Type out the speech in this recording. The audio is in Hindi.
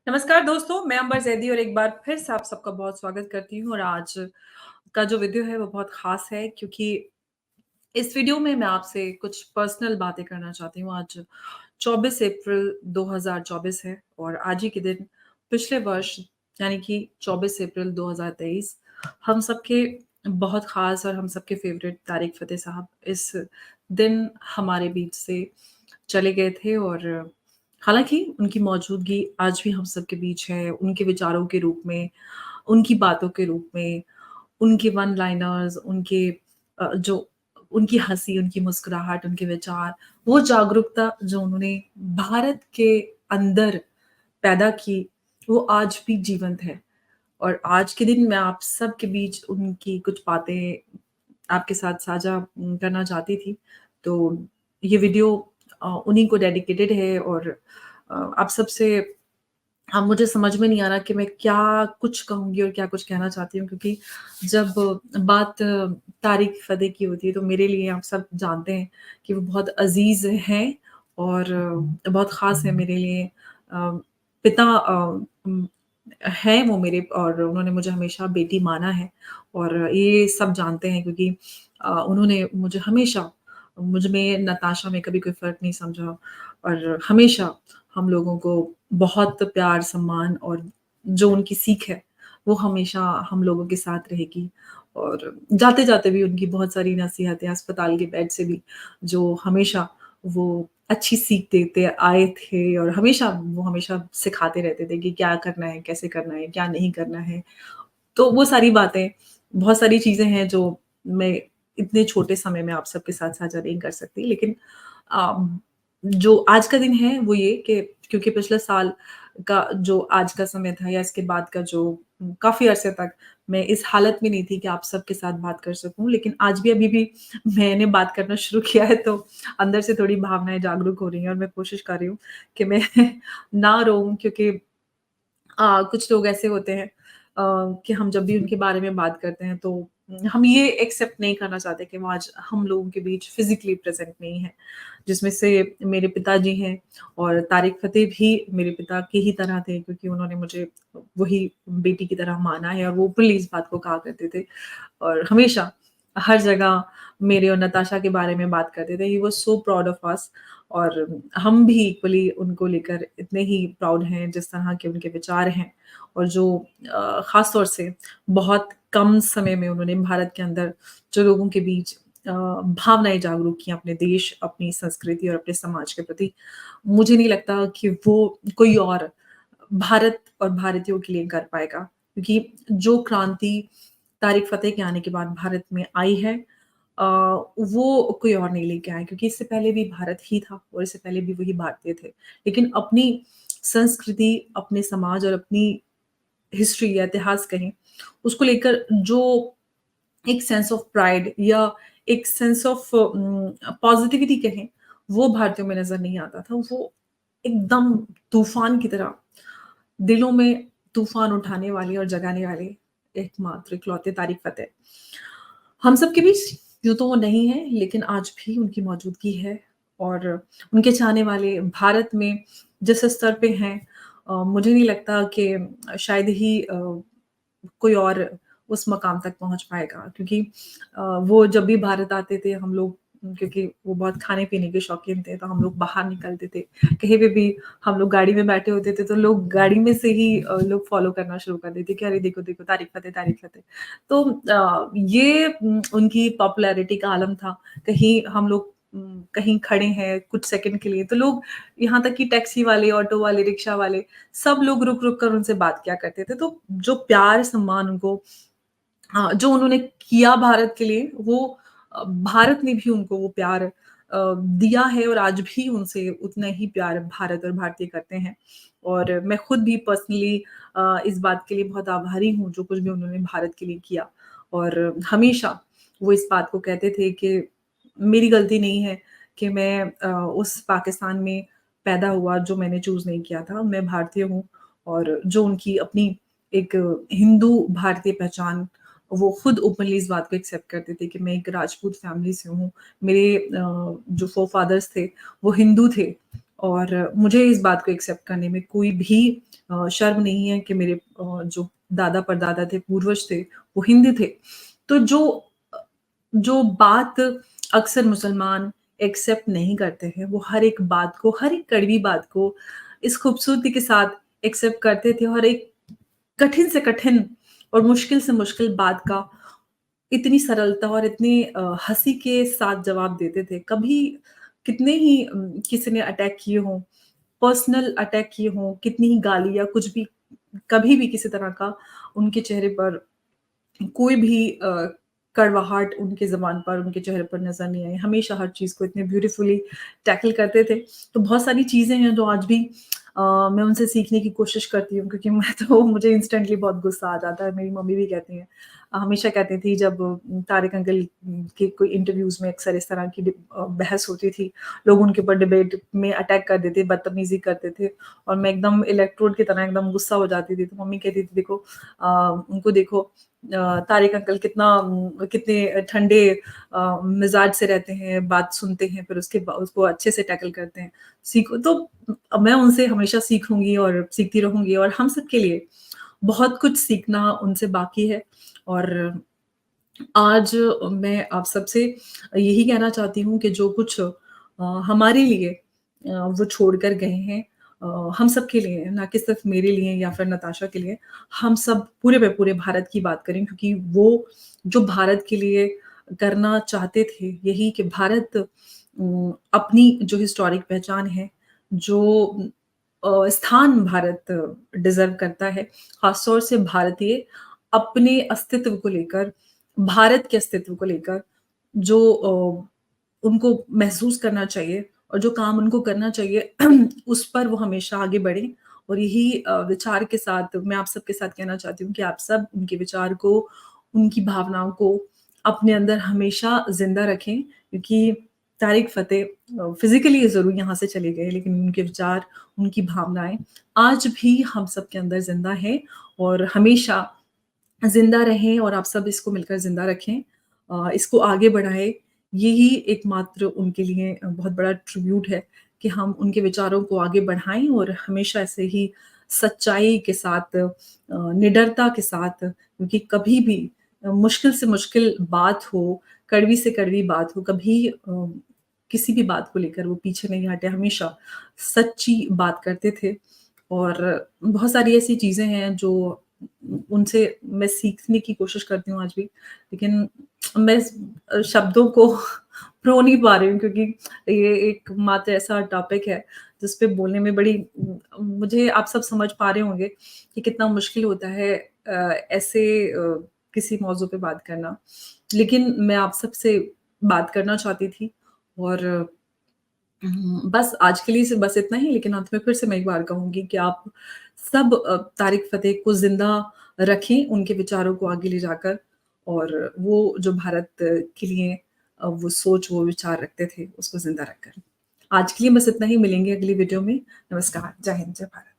नमस्कार दोस्तों, मैं अंबर ज़ैदी और एक बार फिर से आप सबका बहुत स्वागत करती हूँ और आज का जो वीडियो है वो बहुत ख़ास है क्योंकि इस वीडियो में मैं आपसे कुछ पर्सनल बातें करना चाहती हूँ। आज 24 अप्रैल 2024 है और आज ही के दिन पिछले वर्ष यानी कि 24 अप्रैल 2023 हम सबके बहुत ख़ास और हम सबके फ़ेवरेट तारिक फ़तेह साहब इस दिन हमारे बीच से चले गए थे और हालाँकि उनकी मौजूदगी आज भी हम सबके बीच है, उनके विचारों के रूप में, उनकी बातों के रूप में, उनके वन लाइनर्स, उनके जो उनकी हँसी, उनकी मुस्कुराहट, उनके विचार, वो जागरूकता जो उन्होंने भारत के अंदर पैदा की, वो आज भी जीवंत है। और आज के दिन मैं आप सबके बीच उनकी कुछ बातें आपके साथ साझा करना चाहती थी। तो ये वीडियो उन्हीं को डेडिकेटेड है और आप सबसे अब मुझे समझ में नहीं आ रहा कि मैं क्या कुछ कहूँगी और क्या कुछ कहना चाहती हूँ क्योंकि जब बात तारिक फ़तेह की होती है तो मेरे लिए आप सब जानते हैं कि वो बहुत अज़ीज़ हैं और बहुत ख़ास है मेरे लिए। पिता हैं वो मेरे और उन्होंने मुझे हमेशा बेटी माना है और ये सब जानते हैं क्योंकि उन्होंने मुझे हमेशा मुझ में नताशा में कभी कोई फ़र्क नहीं समझा और हमेशा हम लोगों को बहुत प्यार, सम्मान और जो उनकी सीख है, वो हमेशा हम लोगों के साथ रहेगी। और जाते-जाते भी उनकी बहुत सारी नसीहतें अस्पताल के बेड से भी, जो हमेशा वो अच्छी सीख देते आए थे और हमेशा सिखाते रहते थे कि क्या करना है, कैसे करना है, क्या नहीं करना है। तो वो सारी बातें, बहुत सारी चीज़ें हैं जो मैं इतने छोटे समय में आप सबके साथ साझा नहीं कर सकती। लेकिन जो आज का दिन है वो ये कि क्योंकि पिछले साल का जो आज का समय था या इसके बाद का जो काफ़ी अरसे तक मैं इस हालत में नहीं थी कि आप सबके साथ बात कर सकूँ। लेकिन आज भी अभी भी मैंने बात करना शुरू किया है तो अंदर से थोड़ी भावनाएँ जागरूक हो रही हैं और मैं कोशिश कर रही हूँ कि मैं ना रोऊँ क्योंकि कुछ लोग ऐसे होते हैं कि हम जब भी उनके बारे में बात करते हैं तो हम ये एक्सेप्ट नहीं करना चाहते कि वो आज हम लोगों के बीच फिज़िकली प्रेज़ेंट नहीं है। जिसमें से मेरे पिताजी हैं और तारिक फ़तेह भी मेरे पिता की ही तरह थे क्योंकि उन्होंने मुझे वही बेटी की तरह माना है और वो ओपनली इस बात को कहा करते थे और हमेशा हर जगह मेरे और नताशा के बारे में बात करते थे। He was so proud of us और हम भी इक्वली उनको लेकर इतने ही प्राउड हैं जिस तरह के उनके विचार हैं और जो ख़ास तौर से बहुत कम समय में उन्होंने भारत के अंदर जो लोगों के बीच भावनाएँ जागरूक की अपने देश, अपनी संस्कृति और अपने समाज के प्रति, मुझे नहीं लगता कि वो कोई और भारत और भारतीयों के लिए कर पाएगा। क्योंकि जो क्रांति तारिक फ़तेह के आने के बाद भारत में आई है वो कोई और नहीं लेके आया क्योंकि इससे पहले भी भारत ही था और इससे पहले भी वही भारतीय थे। लेकिन अपनी संस्कृति, अपने समाज और अपनी हिस्ट्री या इतिहास कहें, उसको लेकर जो एक सेंस ऑफ प्राइड या एक सेंस ऑफ पॉज़िटिविटी कहें, वो भारतीयों में नज़र नहीं आता था। वो एकदम तूफ़ान की तरह दिलों में तूफ़ान उठाने वाली और जगाने वाली एकमात्र इकलौते तारिक फ़तेह। हम सब के बीच यूँ तो वो नहीं है, लेकिन आज भी उनकी मौजूदगी है और उनके चाहने वाले भारत में जिस स्तर पे हैं मुझे नहीं लगता कि शायद ही कोई और उस मकाम तक पहुँच पाएगा क्योंकि वो जब भी भारत आते थे हम लोग क्योंकि वो बहुत खाने-पीने के शौकीन थे, तो हम लोग बाहर निकलते थे। कहीं पे भी हम लोग गाड़ी में बैठे होते थे, तो लोग गाड़ी में से ही लोग फ़ॉलो करना शुरू कर देते कि अरे देखो, देखो तारिक फ़तेह, तारिक फ़तेह। तो ये उनकी पॉपुलैरिटी का आलम था। कहीं हम लोग कहीं खड़े हैं कुछ सेकंड के लिए, तो लोग यहाँ तक कि टैक्सी वाले, ऑटो वाले, रिक्शा वाले सब लोग रुक-रुक कर उनसे बात किया करते थे। तो जो प्यार, सम्मान उनको जो उन्होंने किया भारत के लिए वो भारत ने भी उनको वो प्यार दिया है और आज भी उनसे उतना ही प्यार भारत और भारतीय करते हैं। और मैं खुद भी पर्सनली इस बात के लिए बहुत आभारी हूँ, जो कुछ भी उन्होंने भारत के लिए किया। और हमेशा वो इस बात को कहते थे कि मेरी गलती नहीं है कि मैं उस पाकिस्तान में पैदा हुआ जो मैंने चूज़ नहीं किया था। मैं भारतीय हूँ और जो उनकी अपनी एक हिंदू भारतीय पहचान वो खुद ओपनली इस बात को एक्सेप्ट करते थे कि मैं एक राजपूत फैमिली से हूँ। मेरे जो फ़ोरफ़ादर्स थे, वो हिंदू थे और मुझे इस बात को एक्सेप्ट करने में कोई भी शर्म नहीं है कि मेरे जो दादा-परदादा थे, पूर्वज थे, वो हिंदी थे। तो जो बात अक्सर मुसलमान एक्सेप्ट नहीं करते हैं, वो हर एक बात को, हर एक कड़वी बात को इस खूबसूरती के साथ एक्सेप्ट करते थे और एक कठिन से कठिन और मुश्किल से मुश्किल बात का इतनी सरलता और इतनी हँसी के साथ जवाब देते थे। कभी कितने ही किसी ने अटैक किए हों, पर्सनल अटैक किए हों, कितनी ही गाली या कुछ भी, कभी भी किसी तरह का उनके चेहरे पर कोई भी कड़वाहट उनकी ज़ुबान पर, उनके चेहरे पर नज़र नहीं आई। हमेशा हर चीज़ को इतने ब्यूटीफुली टैकल करते थे। तो बहुत सारी चीज़ें हैं जो आज भी मैं उनसे सीखने की कोशिश करती हूँ, क्योंकि मैं तो मुझे इंस्टेंटली बहुत गुस्सा आ जाता है। मेरी मम्मी भी कहती हैं, हमेशा कहती थी जब तारिक अंकल के कोई इंटरव्यूज़ में अक्सर इस तरह की बहस होती थी, लोग उनके ऊपर डिबेट में अटैक कर देते, बदतमीज़ी करते थे और मैं एकदम इलेक्ट्रोड की तरह एकदम गुस्सा हो जाती थी। तो मम्मी कहती थी, देखो उनको देखो, तारिक अंकल कितने ठंडे मिज़ाज से रहते हैं, बात सुनते हैं, फिर उसको अच्छे से टैकल करते हैं। सीखो तो मैं उनसे हमेशा सीखूँगी और सीखती रहूँगी और हम सबके लिए बहुत कुछ सीखना उनसे बाकी है। और आज मैं आप सबसे यही कहना चाहती हूँ कि जो कुछ हमारे लिए वो छोड़ कर गए हैं, हम सब के लिए, ना कि सिर्फ़ मेरे लिए या फिर नताशा के लिए, हम सब पूरे पे पूरे भारत की बात करें, क्योंकि वो जो भारत के लिए करना चाहते थे, यही कि भारत अपनी जो हिस्टोरिक पहचान है, जो स्थान भारत डिज़र्व करता है, ख़ास तौर से भारतीय अपने अस्तित्व को लेकर, भारत के अस्तित्व को लेकर जो उनको महसूस करना चाहिए और जो काम उनको करना चाहिए उस पर वो हमेशा आगे बढ़ें। और यही विचार के साथ मैं आप सबके साथ कहना चाहती हूँ कि आप सब उनके विचार को, उनकी भावनाओं को अपने अंदर हमेशा ज़िंदा रखें, क्योंकि तारिक फ़तेह फ़िज़िकली ज़रूर यहाँ से चले गए, लेकिन उनके विचार, उनकी भावनाएँ आज भी हम सबके अंदर ज़िंदा हैं और हमेशा ज़िंदा रहें और आप सब इसको मिलकर ज़िंदा रखें। इसको आगे बढ़ाएँ, यही एकमात्र उनके लिए बहुत बड़ा ट्रिब्यूट है कि हम उनके विचारों को आगे बढ़ाएँ और हमेशा ऐसे ही सच्चाई के साथ, निडरता के साथ, क्योंकि कभी भी मुश्किल से मुश्किल बात हो, कड़वी से कड़वी बात हो, कभी किसी भी बात को लेकर वो पीछे नहीं हटे, हमेशा सच्ची बात करते थे। और बहुत सारी ऐसी चीज़ें हैं जो उनसे मैं सीखने की कोशिश करती हूँ आज भी, लेकिन मैं शब्दों को प्रो नहीं पा रही हूँ, क्योंकि ये एकमात्र ऐसा टॉपिक है जिस पे बोलने में बड़ी मुझे आप सब समझ पा रहे होंगे कि कितना मुश्किल होता है ऐसे किसी मौज़ू पे बात करना। लेकिन मैं आप सबसे बात करना चाहती थी और बस आज के लिए बस इतना ही, लेकिन अंत में फिर से मैं एक बार कहूँगी कि आप सब तारिक फ़तेह को ज़िंदा रखें, उनके विचारों को आगे ले जाकर, और वो जो भारत के लिए वो सोच, वो विचार रखते थे, उसको ज़िंदा रखकर। आज के लिए बस इतना ही, मिलेंगे अगली वीडियो में। नमस्कार, जय हिंद, जय भारत।